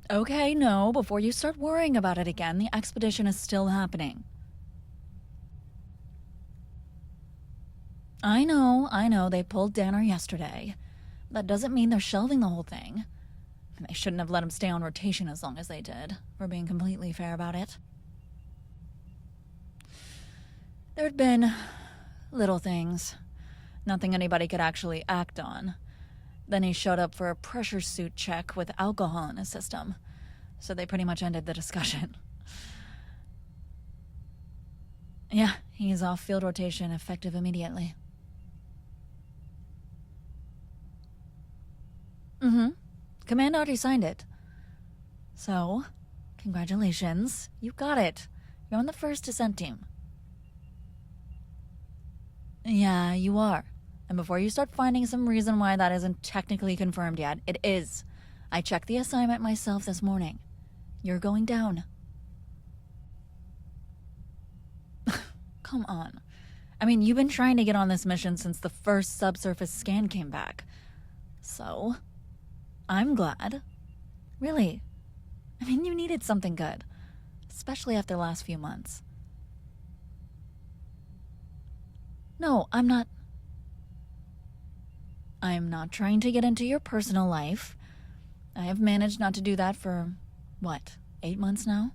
Okay, no, before you start worrying about it again, the expedition is still happening. I know, they pulled Danner yesterday. That doesn't mean they're shelving the whole thing. They shouldn't have let him stay on rotation as long as they did, for being completely fair about it. There'd been little things. Nothing anybody could actually act on. Then he showed up for a pressure suit check with alcohol in his system. So they pretty much ended the discussion. Yeah, he's off field rotation, effective immediately. Command already signed it. So, congratulations. You got it. You're on the first descent team. Yeah, you are. And before you start finding some reason why that isn't technically confirmed yet, it is. I checked the assignment myself this morning. You're going down. Come on. I mean, you've been trying to get on this mission since the first subsurface scan came back. So, I'm glad. Really. I mean, you needed something good. Especially after the last few months. No, I'm not trying to get into your personal life. I have managed not to do that for, 8 months now?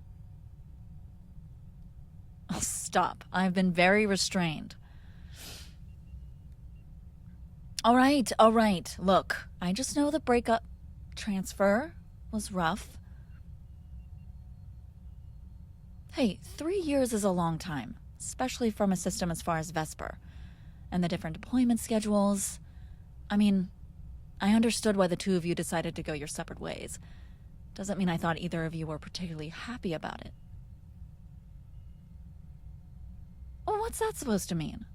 Oh, stop. I've been very restrained. All right. Look, I just know the breakup transfer was rough. Hey, 3 years is a long time, especially from a system as far as Vesper. And the different deployment schedules. I mean, I understood why the two of you decided to go your separate ways. Doesn't mean I thought either of you were particularly happy about it. Well, what's that supposed to mean?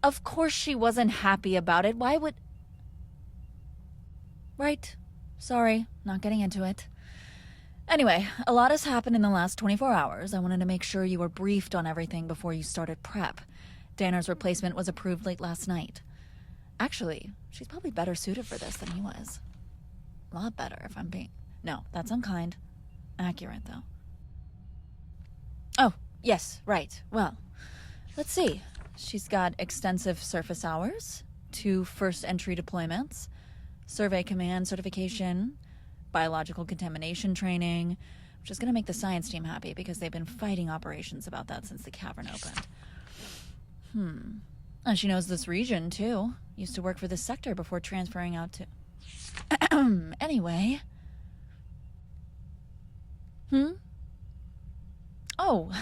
Of course she wasn't happy about it. Why would... Right. Sorry, not getting into it. Anyway, a lot has happened in the last 24 hours. I wanted to make sure you were briefed on everything before you started prep. Danner's replacement was approved late last night. Actually, she's probably better suited for this than he was. A lot better, if I'm being... No, that's unkind. Accurate, though. Oh, yes, right. Well, let's see. She's got extensive surface hours, 2 first entry deployments, survey command certification, biological contamination training, which is going to make the science team happy because they've been fighting operations about that since the cavern opened. And she knows this region, too. Used to work for this sector before transferring out to... Anyway. Oh,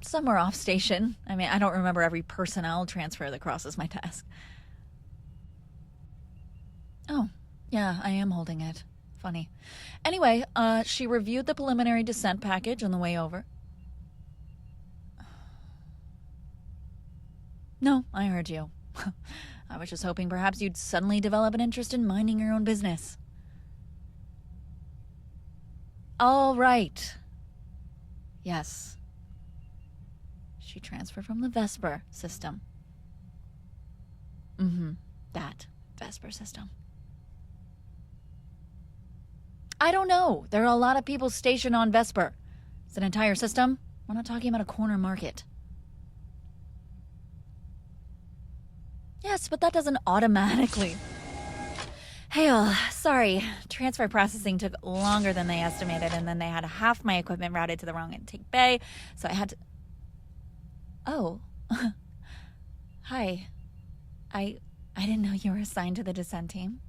somewhere off station. I mean, I don't remember every personnel transfer that crosses my desk. Oh, yeah, I am holding it. Funny. Anyway, she reviewed the preliminary descent package on the way over. No, I heard you. I was just hoping perhaps you'd suddenly develop an interest in minding your own business. All right. Yes. She transferred from the Vesper system. That Vesper system. I don't know. There are a lot of people stationed on Vesper. It's an entire system. We're not talking about a corner market. Yes, but that doesn't automatically... Hey, sorry. Transfer processing took longer than they estimated, and then they had half my equipment routed to the wrong intake bay, so I had to... Oh. Hi. I didn't know you were assigned to the descent team.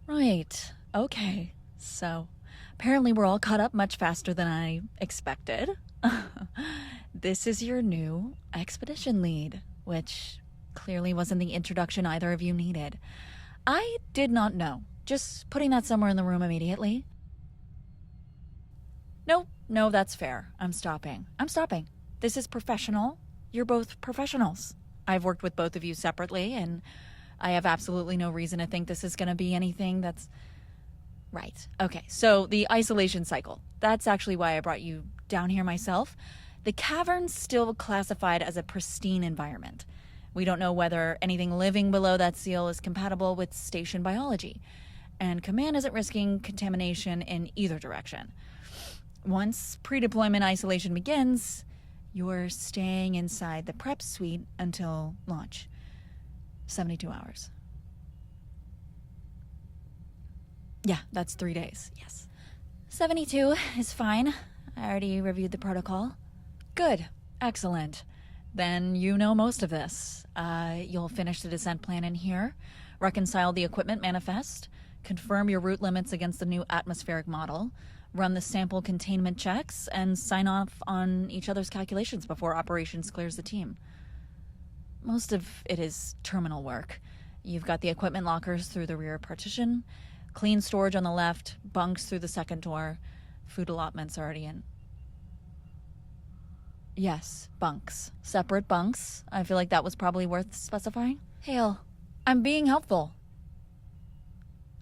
Right. Okay. So, apparently we're all caught up much faster than I expected. This is your new expedition lead, which clearly wasn't the introduction either of you needed. I did not know. Just putting that somewhere in the room immediately. No, that's fair. I'm stopping. This is professional. You're both professionals. I've worked with both of you separately, and I have absolutely no reason to think this is going to be anything that's... Right. Okay, so the isolation cycle. That's actually why I brought you down here myself. The cavern's still classified as a pristine environment, We don't know whether anything living below that seal is compatible with station biology, and Command isn't risking contamination in either direction. Once pre-deployment isolation begins, you're staying inside the prep suite until launch. 72 hours. Yeah, that's 3 days, yes. 72 is fine. I already reviewed the protocol. Good. Excellent. Then you know most of this. You'll finish the descent plan in here, reconcile the equipment manifest, confirm your route limits against the new atmospheric model, run the sample containment checks, and sign off on each other's calculations before operations clears the team. Most of it is terminal work. You've got the equipment lockers through the rear partition, clean storage on the left, bunks through the second door, food allotments already in. Yes, bunks. Separate bunks. I feel like that was probably worth specifying. Hale, I'm being helpful.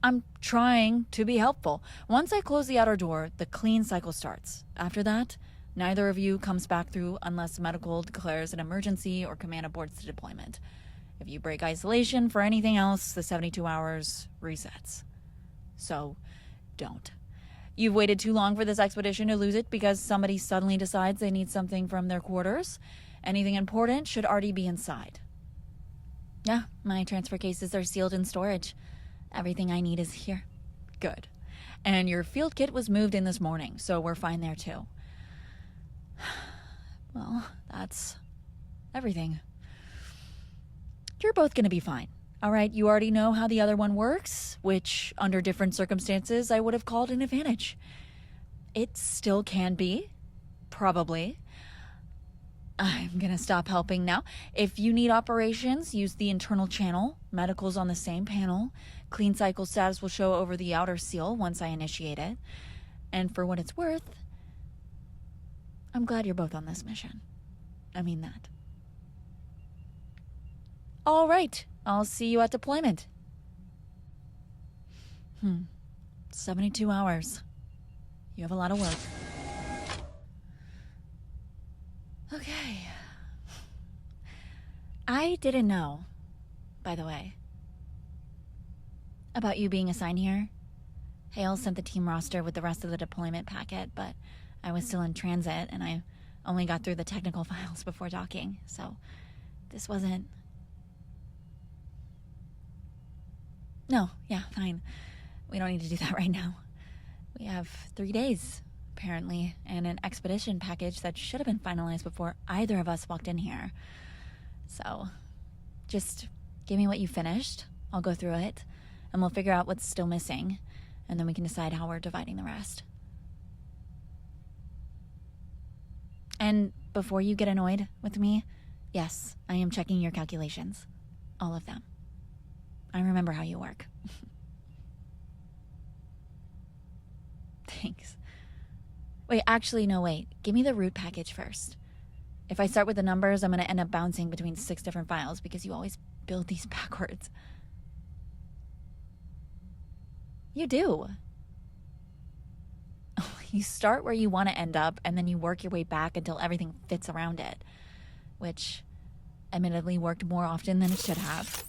I'm trying to be helpful. Once I close the outer door, the clean cycle starts. After that, neither of you comes back through unless medical declares an emergency or command aborts the deployment. If you break isolation for anything else, the 72 hours resets. So, don't. You've waited too long for this expedition to lose it because somebody suddenly decides they need something from their quarters. Anything important should already be inside. Yeah, my transfer cases are sealed in storage. Everything I need is here. Good. And your field kit was moved in this morning, so we're fine there too. Well, that's everything. You're both gonna be fine. All right, you already know how the other one works, which, under different circumstances, I would have called an advantage. It still can be. Probably. I'm gonna stop helping now. If you need operations, use the internal channel. Medical's on the same panel. Clean cycle status will show over the outer seal once I initiate it. And for what it's worth, I'm glad you're both on this mission. I mean that. All right. I'll see you at deployment. 72 hours. You have a lot of work. Okay. I didn't know, by the way, about you being assigned here. Hale sent the team roster with the rest of the deployment packet, but I was still in transit and I only got through the technical files before docking, so this wasn't... No, yeah, fine. We don't need to do that right now. We have 3 days, apparently, and an expedition package that should have been finalized before either of us walked in here. So, just give me what you finished. I'll go through it, and we'll figure out what's still missing, and then we can decide how we're dividing the rest. And before you get annoyed with me, yes, I am checking your calculations. All of them. I remember how you work. Thanks. Wait, actually, no, wait. Give me the root package first. If I start with the numbers, I'm going to end up bouncing between 6 different files because you always build these backwards. You do. You start where you want to end up, and then you work your way back until everything fits around it, which admittedly worked more often than it should have.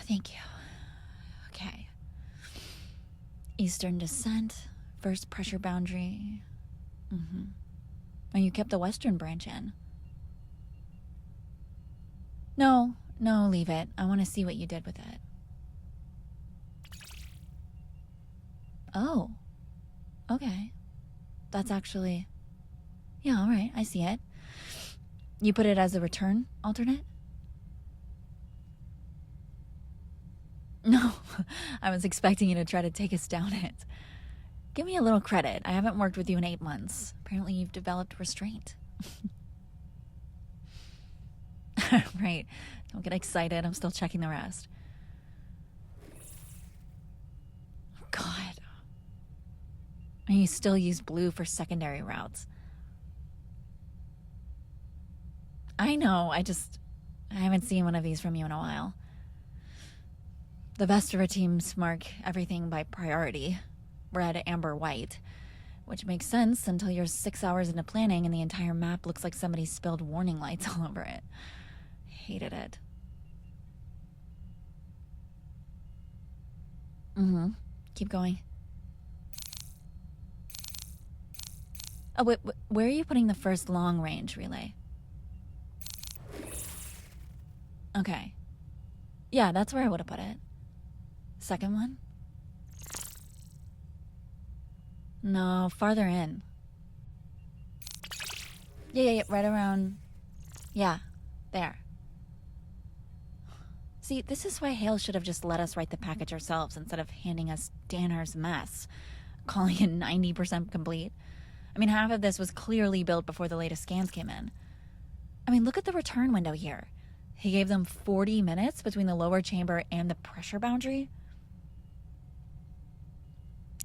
Thank you. Okay. Eastern descent, first pressure boundary. And you kept the western branch in. No, leave it. I want to see what you did with it. Oh. Okay. That's actually... Yeah, all right. I see it. You put it as a return alternate? No, I was expecting you to try to take us down it. Give me a little credit. I haven't worked with you in 8 months. Apparently you've developed restraint. Right. Don't get excited. I'm still checking the rest. God. And you still use blue for secondary routes. I know. I haven't seen one of these from you in a while. The Vestera teams mark everything by priority. Red, amber, white. Which makes sense until you're 6 hours into planning and the entire map looks like somebody spilled warning lights all over it. hated it. Mm-hmm. Keep going. Oh, wait, where are you putting the first long-range relay? Okay. Yeah, that's where I would have put it. Second one? No, farther in. Yeah, right around... Yeah, there. See, this is why Hale should have just let us write the package ourselves instead of handing us Danner's mess, calling it 90% complete. I mean, half of this was clearly built before the latest scans came in. I mean, look at the return window here. He gave them 40 minutes between the lower chamber and the pressure boundary.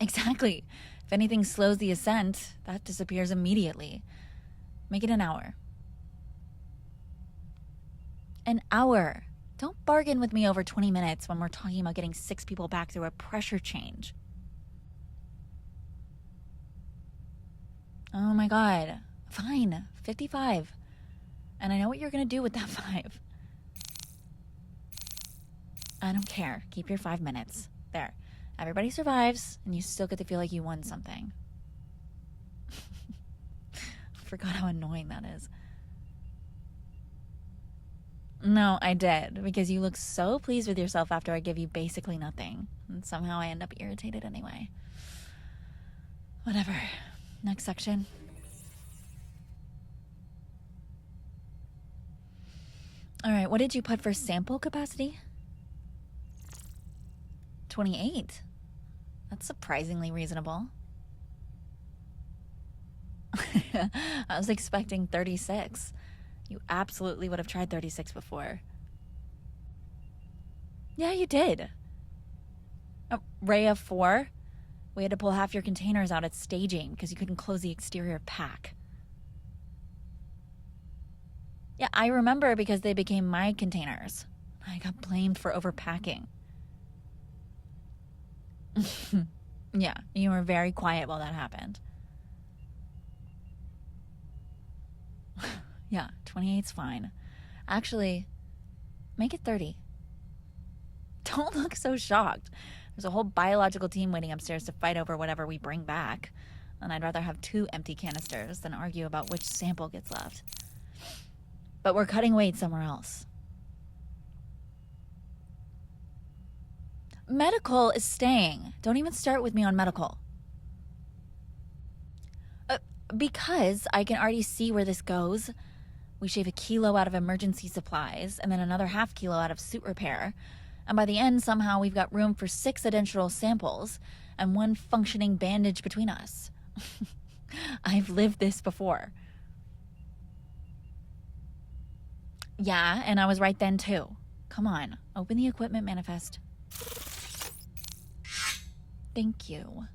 Exactly. If anything slows the ascent, that disappears immediately. Make it an hour. An hour. Don't bargain with me over 20 minutes when we're talking about getting 6 people back through a pressure change. Oh my god. Fine. 55. And I know what you're gonna do with that 5. I don't care. Keep your 5 minutes. There. Everybody survives, and you still get to feel like you won something. Forgot how annoying that is. No, I did, because you look so pleased with yourself after I give you basically nothing. And somehow I end up irritated anyway. Whatever. Next section. Alright, what did you put for sample capacity? 28. That's surprisingly reasonable. I was expecting 36. You absolutely would have tried 36 before. Yeah, you did. Ray of 4. We had to pull half your containers out at staging because you couldn't close the exterior pack. Yeah, I remember because they became my containers. I got blamed for overpacking. Yeah, you were very quiet while that happened. Yeah, 28's fine. Actually, make it 30. Don't look so shocked. There's a whole biological team waiting upstairs to fight over whatever we bring back. And I'd rather have 2 empty canisters than argue about which sample gets left. But we're cutting weight somewhere else. Medical is staying. Don't even start with me on medical. Because I can already see where this goes. We shave 1 kilo out of emergency supplies and then another ½ kilo out of suit repair. And by the end, somehow we've got room for 6 additional samples and 1 functioning bandage between us. I've lived this before. Yeah, and I was right then too. Come on, open the equipment manifest. Thank you.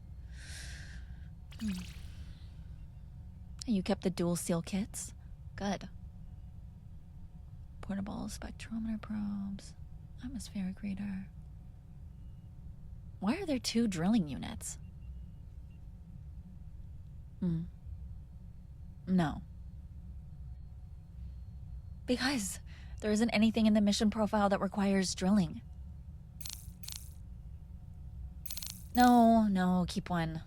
You kept the dual seal kits? Good. Portable spectrometer probes. Atmospheric reader. Why are there 2 drilling units? No. Because there isn't anything in the mission profile that requires drilling. No, keep 1.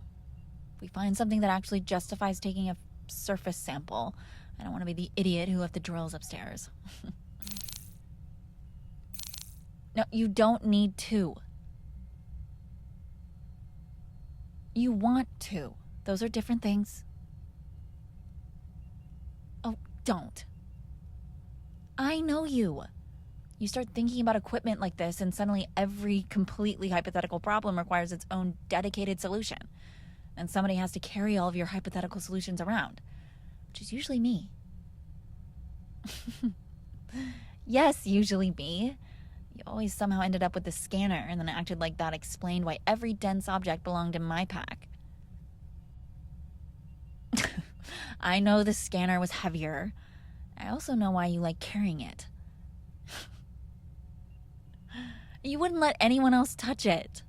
If we find something that actually justifies taking a surface sample, I don't want to be the idiot who left the drills upstairs. No, you don't need to. You want to. Those are different things. Oh, don't. I know you. You start thinking about equipment like this and suddenly every completely hypothetical problem requires its own dedicated solution. And somebody has to carry all of your hypothetical solutions around, which is usually me. Yes, usually me. You always somehow ended up with the scanner and then acted like that explained why every dense object belonged in my pack. I know the scanner was heavier. I also know why you like carrying it. You wouldn't let anyone else touch it.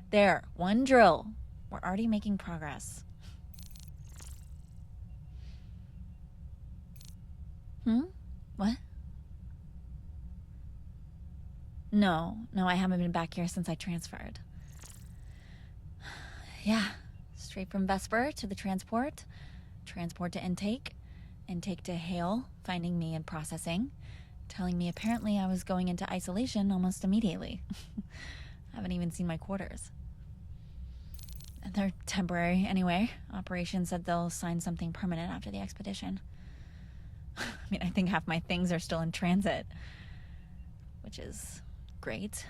There, 1 drill. We're already making progress. What? No, I haven't been back here since I transferred. Yeah, straight from Vesper to the transport to intake to Hale, finding me and processing, telling me apparently I was going into isolation almost immediately. Haven't even seen my quarters. They're temporary anyway. Operations said they'll sign something permanent after the expedition. I mean, I think half my things are still in transit, which is great.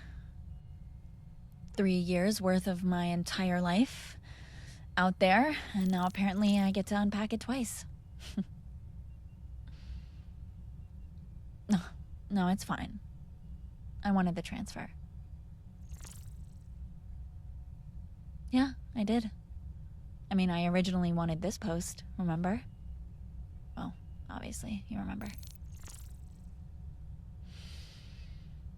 3 years worth of my entire life out there, and now apparently I get to unpack it twice. No, it's fine. I wanted the transfer. Yeah, I did. I mean, I originally wanted this post, remember? Well, obviously, you remember.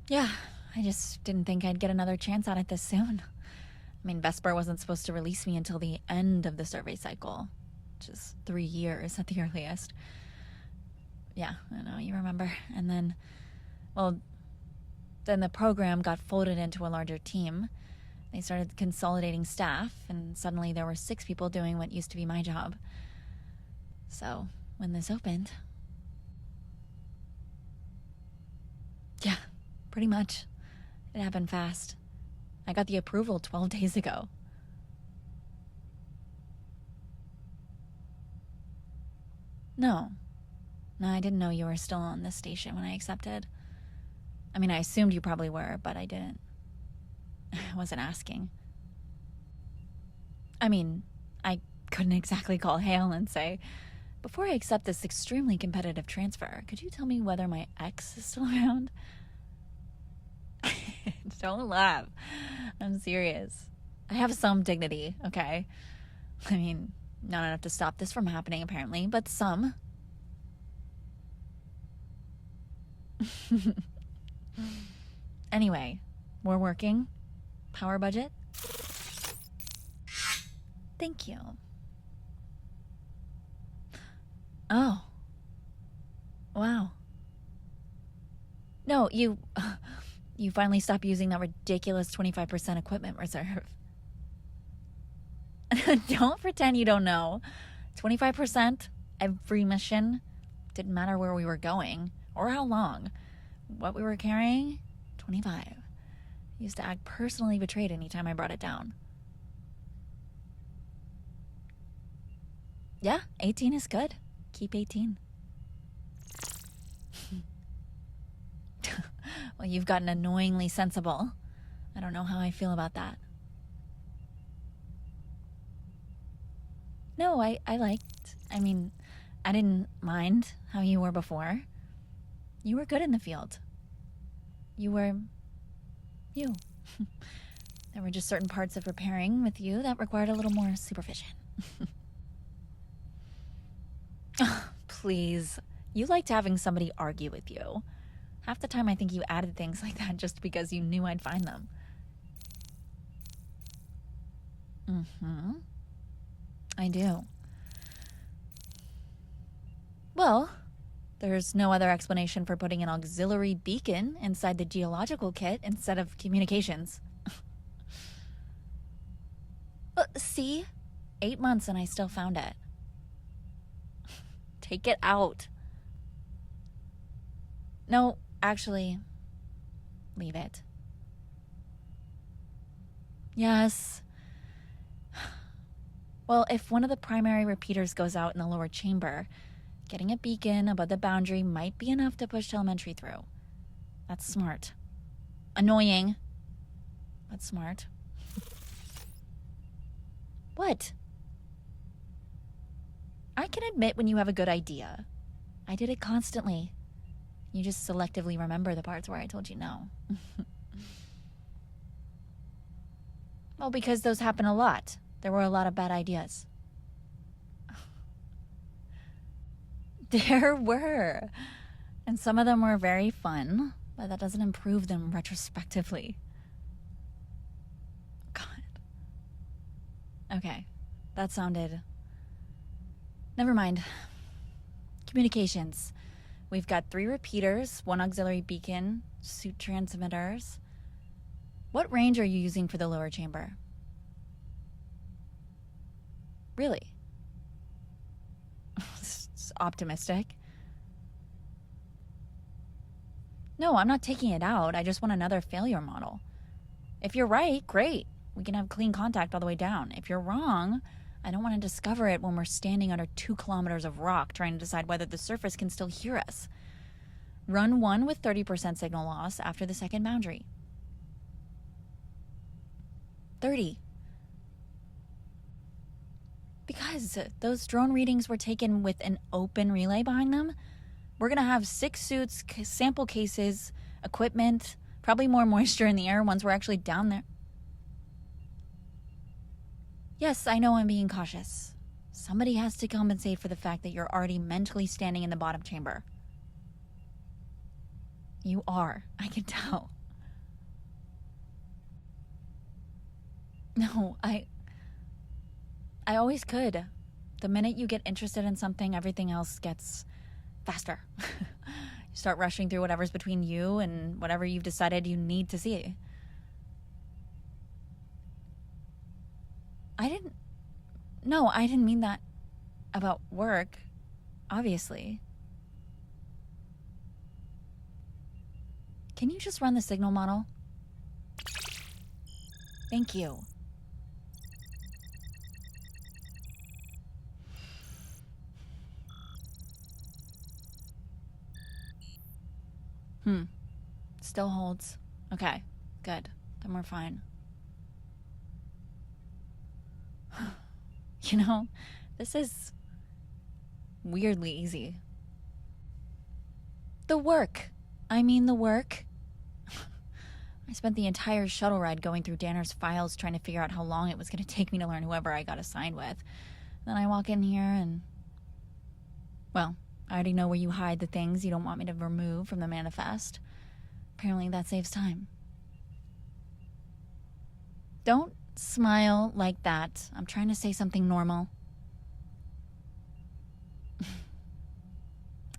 Yeah, I just didn't think I'd get another chance at it this soon. I mean, Vesper wasn't supposed to release me until the end of the survey cycle, which is 3 years at the earliest. Yeah, I know, you remember. And then, well, then the program got folded into a larger team. They started consolidating staff, and suddenly there were 6 people doing what used to be my job. So, when this opened... Yeah, pretty much. It happened fast. I got the approval 12 days ago. No, I didn't know you were still on this station when I accepted. I mean, I assumed you probably were, but I didn't. I wasn't asking. I mean, I couldn't exactly call Hale and say, before I accept this extremely competitive transfer, could you tell me whether my ex is still around? Don't laugh. I'm serious. I have some dignity, okay? I mean, not enough to stop this from happening, apparently, but some. Anyway, we're working. Power budget? Thank you. Oh. Wow. No, you finally stopped using that ridiculous 25% equipment reserve. Don't pretend you don't know. 25% every mission. Didn't matter where we were going or how long. What we were carrying, 25. Used to act personally betrayed anytime I brought it down. Yeah, 18 is good. Keep 18. Well, you've gotten annoyingly sensible. I don't know how I feel about that. No, I didn't mind how you were before. You were good in the field. You were... you. There were just certain parts of repairing with you that required a little more supervision. Please. You liked having somebody argue with you. Half the time I think you added things like that just because you knew I'd find them. I do. Well, there's no other explanation for putting an auxiliary beacon inside the geological kit instead of communications. See? 8 months and I still found it. Take it out. No, actually, leave it. Yes. Well, if one of the primary repeaters goes out in the lower chamber, getting a beacon above the boundary might be enough to push telemetry through. That's smart. Annoying, but smart. What? I can admit when you have a good idea. I did it constantly. You just selectively remember the parts where I told you no. Well, because those happen a lot. There were a lot of bad ideas. There were. And some of them were very fun, but that doesn't improve them retrospectively. God. Okay. That sounded... Never mind. Communications. We've got 3 repeaters, 1 auxiliary beacon, suit transmitters. What range are you using for the lower chamber? Really? It's optimistic. No, I'm not taking it out. I just want another failure model. If you're right, great. We can have clean contact all the way down. If you're wrong, I don't want to discover it when we're standing under 2 kilometers of rock trying to decide whether the surface can still hear us. Run 1 with 30% signal loss after the second boundary. 30. Because those drone readings were taken with an open relay behind them. We're going to have 6 suits, sample cases, equipment, probably more moisture in the air once we're actually down there. Yes, I know I'm being cautious. Somebody has to compensate for the fact that you're already mentally standing in the bottom chamber. You are. I can tell. No, I always could. The minute you get interested in something, everything else gets faster. You start rushing through whatever's between you and whatever you've decided you need to see. I didn't mean that about work, obviously. Can you just run the signal model? Thank you. Still holds. Okay, good. Then we're fine. You know, this is weirdly easy. The work. I spent the entire shuttle ride going through Danner's files trying to figure out how long it was going to take me to learn whoever I got assigned with. Then I walk in here and... Well, I already know where you hide the things you don't want me to remove from the manifest. Apparently that saves time. Don't smile like that. I'm trying to say something normal.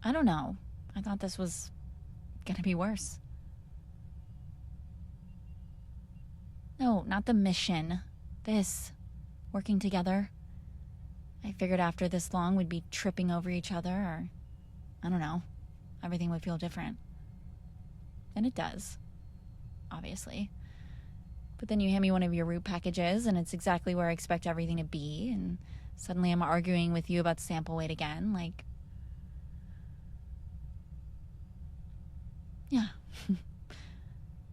I don't know. I thought this was gonna be worse. No, not the mission. This. Working together. I figured after this long we'd be tripping over each other, or... I don't know. Everything would feel different. And it does. Obviously. But then you hand me one of your root packages, and it's exactly where I expect everything to be, and suddenly I'm arguing with you about sample weight again, like... Yeah.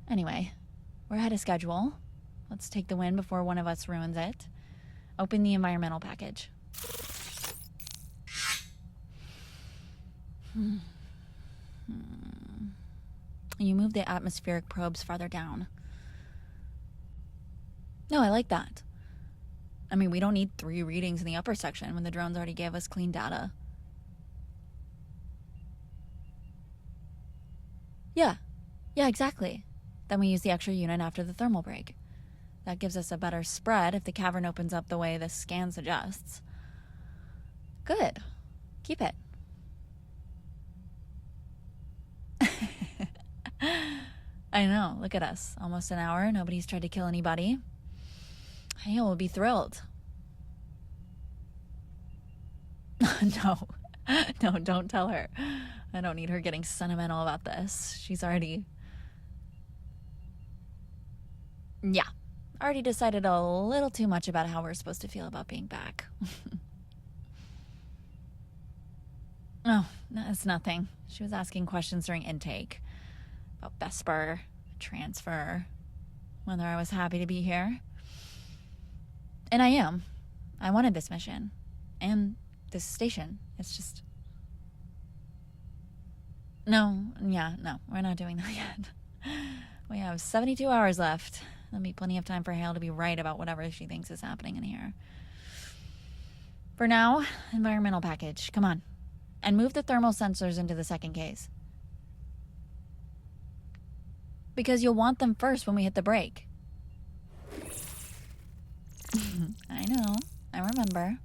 Anyway, we're ahead of schedule. Let's take the win before one of us ruins it. Open the environmental package. You move the atmospheric probes farther down. No, I like that. I mean, we don't need 3 readings in the upper section when the drones already gave us clean data. Yeah, exactly. Then we use the extra unit after the thermal break. That gives us a better spread if the cavern opens up the way the scan suggests. Good. Keep it. I know, look at us. Almost an hour, nobody's tried to kill anybody. Hey, we'll be thrilled. No, don't tell her. I don't need her getting sentimental about this. She's already... Yeah, already decided a little too much about how we're supposed to feel about being back. Oh, no, it's nothing. She was asking questions during intake. About Vesper, transfer, whether I was happy to be here. And I am. I wanted this mission. And this station. It's just... No, we're not doing that yet. We have 72 hours left. There'll be plenty of time for Hale to be right about whatever she thinks is happening in here. For now, environmental package. Come on. And move the thermal sensors into the second case. Because you'll want them first when we hit the brake. I know. I remember.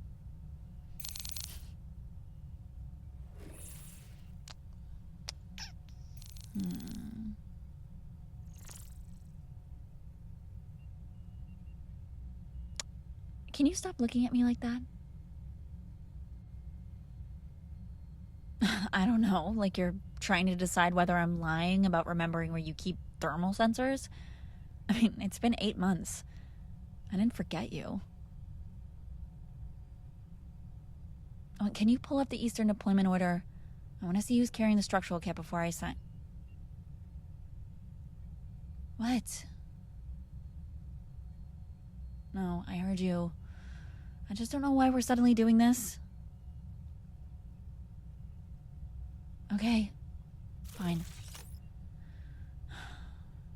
Can you stop looking at me like that? I don't know, like you're trying to decide whether I'm lying about remembering where you keep thermal sensors? I mean, it's been 8 months. I didn't forget you. Oh, can you pull up the Eastern deployment order? I want to see who's carrying the structural kit before I sign. What? No, I heard you. I just don't know why we're suddenly doing this. Okay. Fine.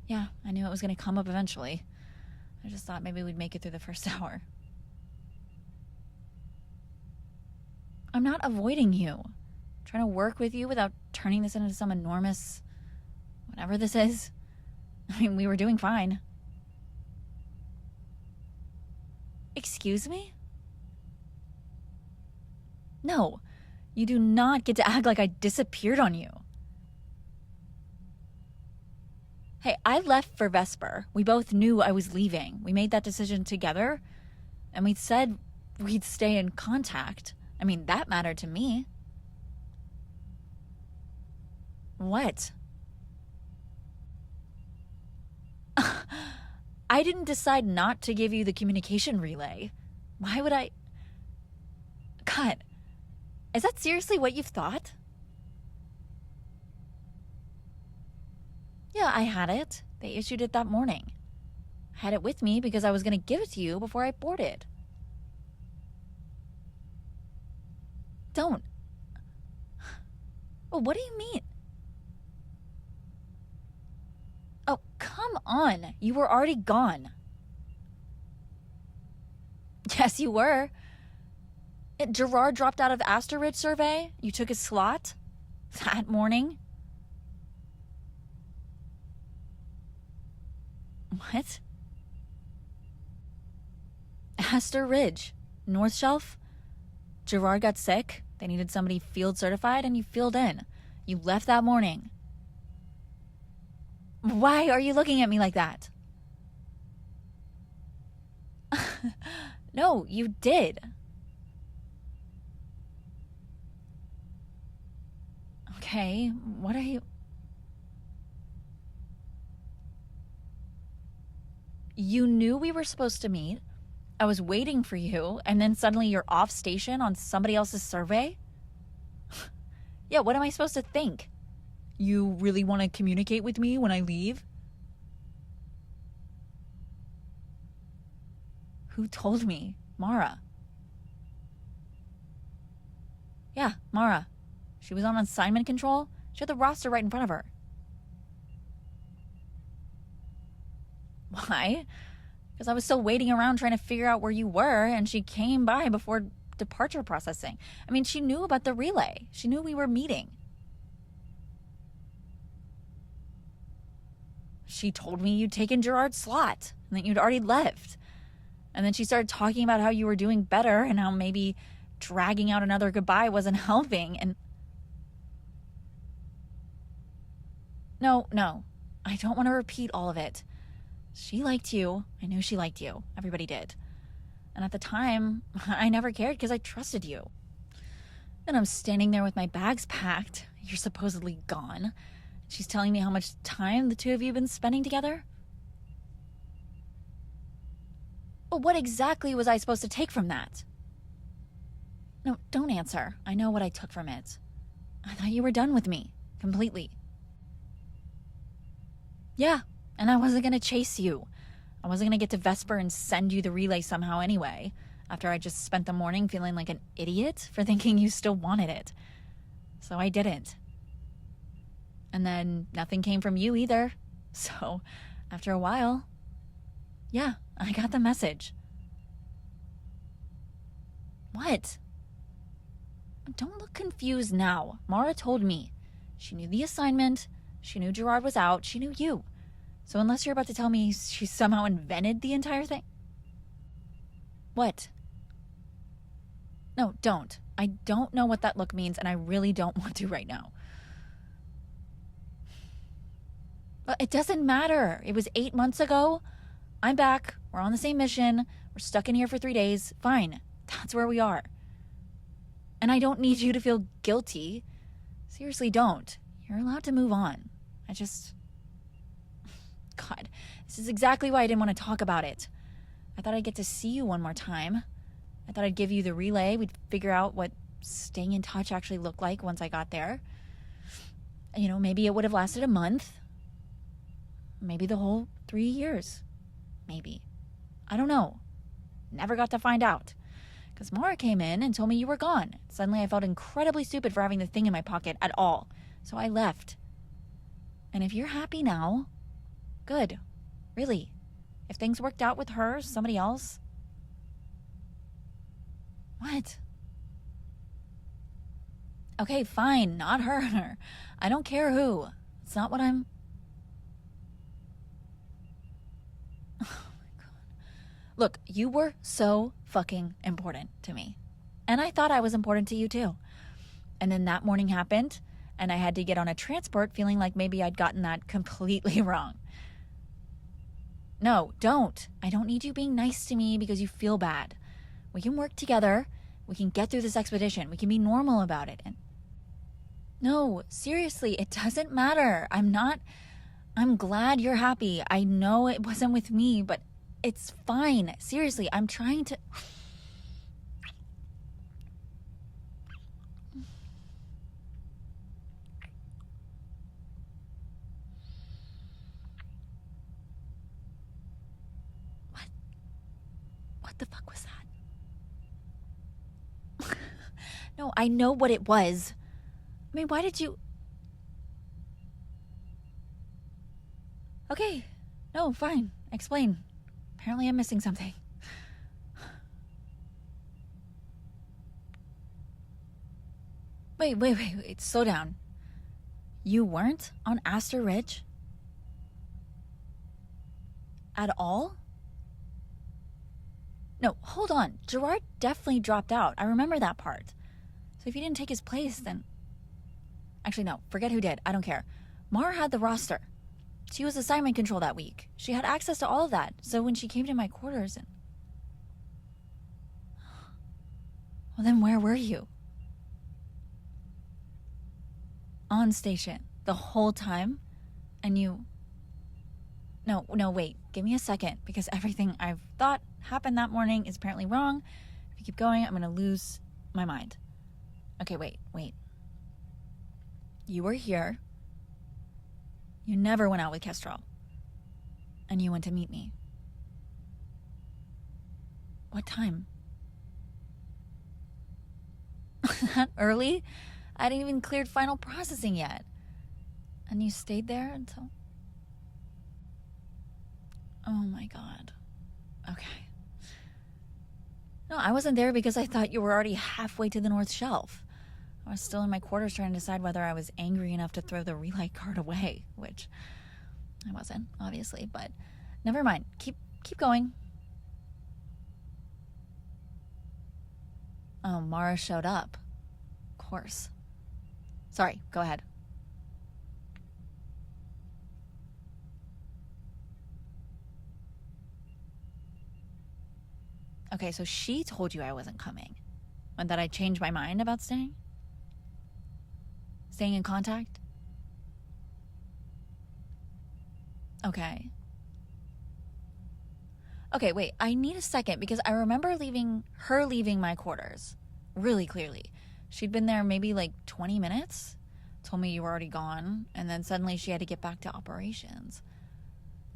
Yeah, I knew it was going to come up eventually. I just thought maybe we'd make it through the first hour. I'm not avoiding you. I'm trying to work with you without turning this into some enormous... whatever this is. I mean, we were doing fine. Excuse me? No, you do not get to act like I disappeared on you. Hey, I left for Vesper. We both knew I was leaving. We made that decision together, and we said we'd stay in contact. I mean, that mattered to me. What? I didn't decide not to give you the communication relay. Why would I... God, is that seriously what you've thought? Yeah, I had it. They issued it that morning. I had it with me because I was going to give it to you before I boarded. Don't. Well, what do you mean? Oh, come on. You were already gone. Yes, you were. Gerard dropped out of Aster Ridge survey. You took his slot that morning. What? Aster Ridge, North Shelf. Gerard got sick. They needed somebody field certified, and you filled in. You left that morning. Why are you looking at me like that? No, you did. Okay, what are you... You knew we were supposed to meet. I was waiting for you, and then suddenly you're off station on somebody else's survey? Yeah, what am I supposed to think? You really want to communicate with me when I leave? Who told me? Mara. Yeah, Mara. She was on assignment control. She had the roster right in front of her. Why? Because I was still waiting around trying to figure out where you were, and she came by before departure processing. I mean, she knew about the relay. She knew we were meeting. She told me you'd taken Gerard's slot and that you'd already left. And then she started talking about how you were doing better and how maybe dragging out another goodbye wasn't helping. And no, I don't want to repeat all of it. She liked you. I knew she liked you. Everybody did. And at the time, I never cared because I trusted you. And I'm standing there with my bags packed. You're supposedly gone. She's telling me how much time the two of you have been spending together. Well, what exactly was I supposed to take from that? No, don't answer. I know what I took from it. I thought you were done with me. Completely. Yeah, and I wasn't going to chase you. I wasn't going to get to Vesper and send you the relay somehow anyway, after I just spent the morning feeling like an idiot for thinking you still wanted it. So I didn't. And then nothing came from you either. So, after a while, yeah, I got the message. What? Don't look confused now. Mara told me. She knew the assignment. She knew Gerard was out. She knew you. So unless you're about to tell me she somehow invented the entire thing... What? No, don't. I don't know what that look means, and I really don't want to right now. But it doesn't matter. It was 8 months ago. I'm back. We're on the same mission. We're stuck in here for 3 days. Fine. That's where we are. And I don't need you to feel guilty. Seriously, don't. You're allowed to move on. God, this is exactly why I didn't want to talk about it. I thought I'd get to see you one more time. I thought I'd give you the relay. We'd figure out what staying in touch actually looked like once I got there. You know, maybe it would have lasted a month. Maybe the whole 3 years. Maybe. I don't know. Never got to find out. Because Mara came in and told me you were gone. Suddenly I felt incredibly stupid for having the thing in my pocket at all. So I left. And if you're happy now, good. Really. If things worked out with her, somebody else. What? Okay, fine. Not her. I don't care who. It's not what I'm... Oh my God. Look, you were so fucking important to me. And I thought I was important to you too. And then that morning happened, and I had to get on a transport feeling like maybe I'd gotten that completely wrong. No, don't. I don't need you being nice to me because you feel bad. We can work together. We can get through this expedition. We can be normal about it. And no, seriously, it doesn't matter. I'm glad you're happy. I know it wasn't with me, but it's fine. Seriously, I'm trying to... What the fuck was that? No, I know what it was. I mean, why did you... Okay. No, fine. Explain. Apparently I'm missing something. Wait. Slow down. You weren't on Aster Ridge? At all? No, hold on. Gerard definitely dropped out. I remember that part. So if you didn't take his place, then... Actually, no. Forget who did. I don't care. Mara had the roster. She was assignment control that week. She had access to all of that. So when she came to my quarters and... Well, then where were you? On station. The whole time? And you... No, wait. Give me a second. Because everything I've thought happened that morning is apparently wrong. If you keep going, I'm going to lose my mind. Okay, wait. You were here. You never went out with Kestrel. And you went to meet me. What time? That early? I hadn't even cleared final processing yet. And you stayed there until... Oh my God. Okay. No, I wasn't there because I thought you were already halfway to the North Shelf. I was still in my quarters trying to decide whether I was angry enough to throw the relay card away, which I wasn't, obviously, but never mind. Keep going. Oh, Mara showed up. Of course. Sorry, go ahead. Okay, so she told you I wasn't coming. And that I changed my mind about staying? Staying in contact? Okay. Okay, wait, I need a second because I remember her leaving my quarters really clearly. She'd been there maybe like 20 minutes, told me you were already gone, and then suddenly she had to get back to operations.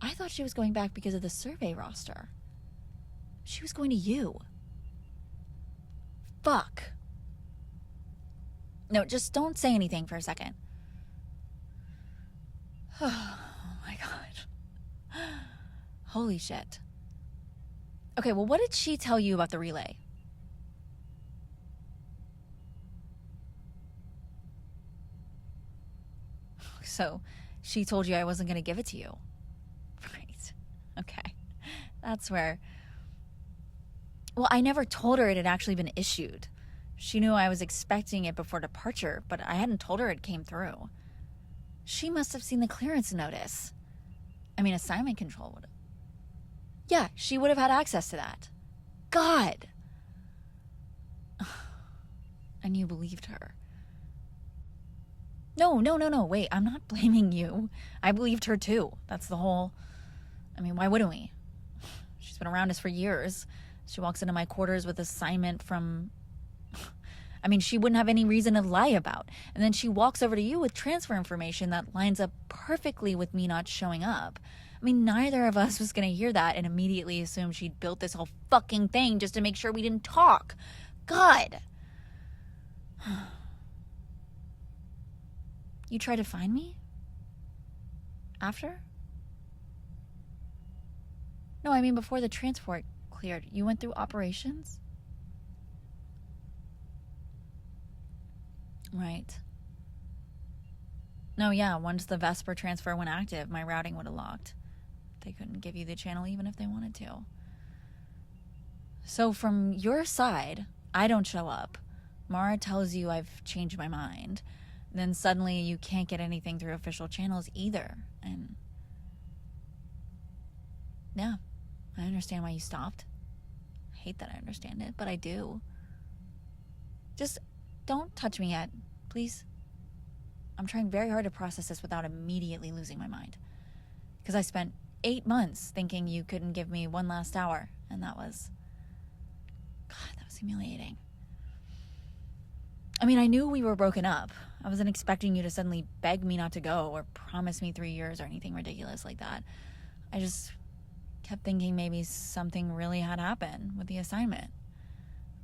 I thought she was going back because of the survey roster. She was going to you. Fuck. No, just don't say anything for a second. Oh my God. Holy shit. Okay, well, what did she tell you about the relay? So, she told you I wasn't going to give it to you. Right. Okay. That's where... Well, I never told her it had actually been issued. She knew I was expecting it before departure, but I hadn't told her it came through. She must have seen the clearance notice. I mean, assignment control would have... Yeah, she would have had access to that. God! And you believed her. No, wait, I'm not blaming you. I believed her too. That's the whole... I mean, why wouldn't we? She's been around us for years. She walks into my quarters with assignment from... I mean, she wouldn't have any reason to lie about. And then she walks over to you with transfer information that lines up perfectly with me not showing up. I mean, neither of us was going to hear that and immediately assume she'd built this whole fucking thing just to make sure we didn't talk. God! You tried to find me? After? No, I mean before the transport cleared. You went through operations? Right. No, yeah, once the Vesper transfer went active, my routing would have locked. They couldn't give you the channel even if they wanted to. So from your side, I don't show up. Mara tells you I've changed my mind. Then suddenly you can't get anything through official channels either. And yeah, I understand why you stopped. I hate that I understand it, but I do. Just don't touch me yet, please. I'm trying very hard to process this without immediately losing my mind. Because I spent 8 months thinking you couldn't give me one last hour, and that was... God, that was humiliating. I mean, I knew we were broken up. I wasn't expecting you to suddenly beg me not to go or promise me 3 years or anything ridiculous like that. I just kept thinking maybe something really had happened with the assignment.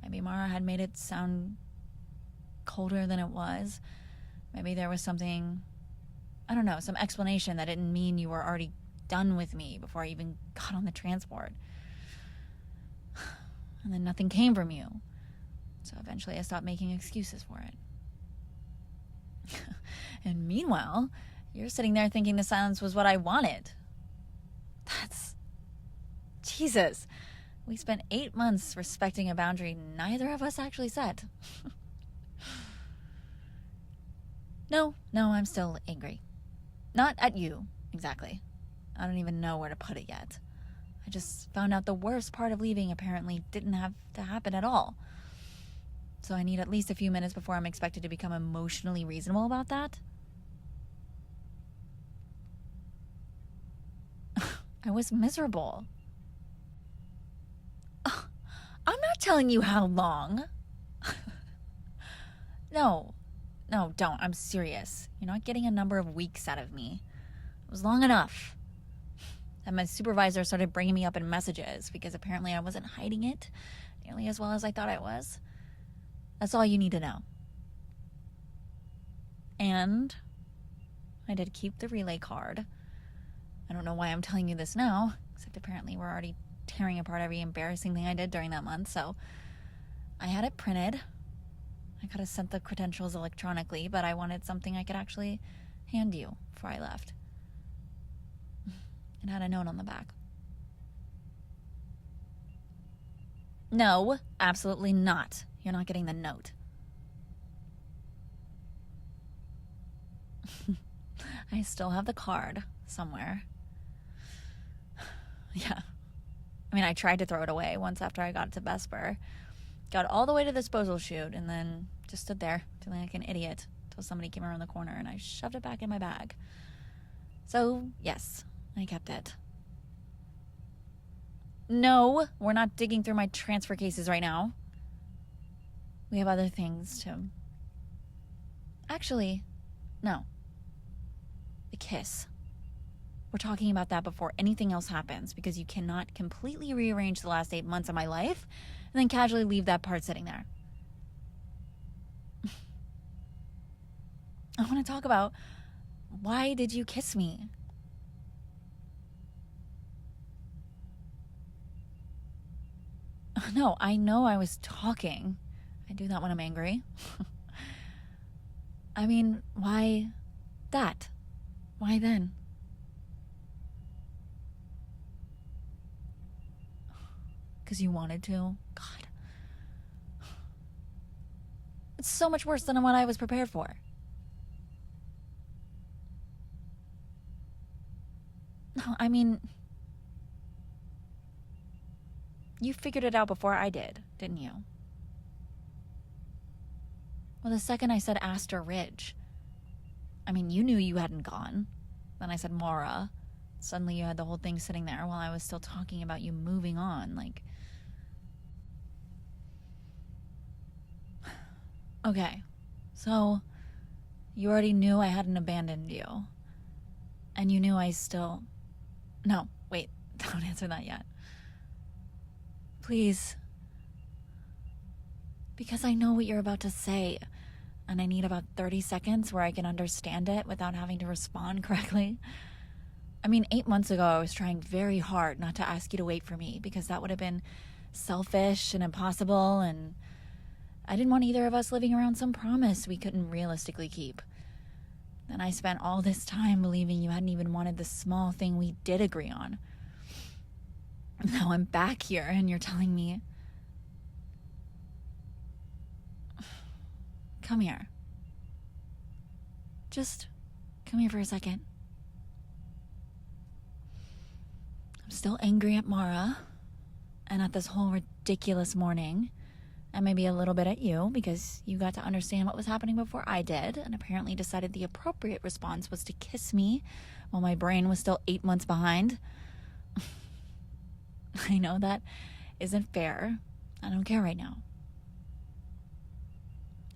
Maybe Mara had made it sound colder than it was. Maybe there was something, I don't know, some explanation that didn't mean you were already done with me before I even got on the transport. And then nothing came from you. So eventually I stopped making excuses for it. And meanwhile, you're sitting there thinking the silence was what I wanted. That's... Jesus. We spent 8 months respecting a boundary neither of us actually set. No, I'm still angry. Not at you, exactly. I don't even know where to put it yet. I just found out the worst part of leaving apparently didn't have to happen at all. So I need at least a few minutes before I'm expected to become emotionally reasonable about that. I was miserable. I'm not telling you how long. No, don't. I'm serious. You're not getting a number of weeks out of me. It was long enough. And my supervisor started bringing me up in messages because apparently I wasn't hiding it nearly as well as I thought I was. That's all you need to know. And I did keep the relay card. I don't know why I'm telling you this now, except apparently we're already tearing apart every embarrassing thing I did during that month, so I had it printed. I could have sent the credentials electronically, but I wanted something I could actually hand you before I left. It had a note on the back. No, absolutely not. You're not getting the note. I still have the card somewhere. Yeah. I mean, I tried to throw it away once after I got to Vesper. Got all the way to the disposal chute and then just stood there feeling like an idiot until somebody came around the corner and I shoved it back in my bag. So, yes, I kept it. No, we're not digging through my transfer cases right now. We have other things to... Actually, no. The kiss. We're talking about that before anything else happens because you cannot completely rearrange the last 8 months of my life and then casually leave that part sitting there. I want to talk about why did you kiss me? No, I know I was talking. I do that when I'm angry. I mean, why that? Why then? Because you wanted to? God. It's so much worse than what I was prepared for. No, I mean... You figured it out before I did, didn't you? Well, the second I said Astor Ridge. I mean, you knew you hadn't gone. Then I said Mara. Suddenly you had the whole thing sitting there while I was still talking about you moving on, like... Okay, so you already knew I hadn't abandoned you. And you knew I still... No, wait, don't answer that yet. Please. Because I know what you're about to say, and I need about 30 seconds where I can understand it without having to respond correctly. I mean, 8 months ago, I was trying very hard not to ask you to wait for me because that would have been selfish and impossible, and I didn't want either of us living around some promise we couldn't realistically keep. Then I spent all this time believing you hadn't even wanted the small thing we did agree on. Now I'm back here and you're telling me... Come here. Just come here for a second. I'm still angry at Mara and at this whole ridiculous morning, and maybe a little bit at you because you got to understand what was happening before I did and apparently decided the appropriate response was to kiss me while my brain was still 8 months behind. I know that isn't fair. I don't care right now.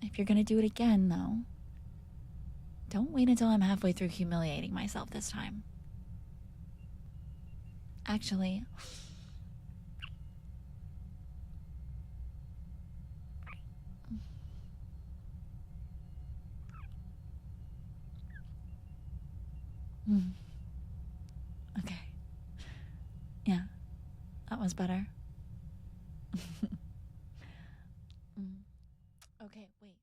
If you're gonna do it again, though, don't wait until I'm halfway through humiliating myself this time. Actually... Okay. Yeah, that was better. Okay, wait.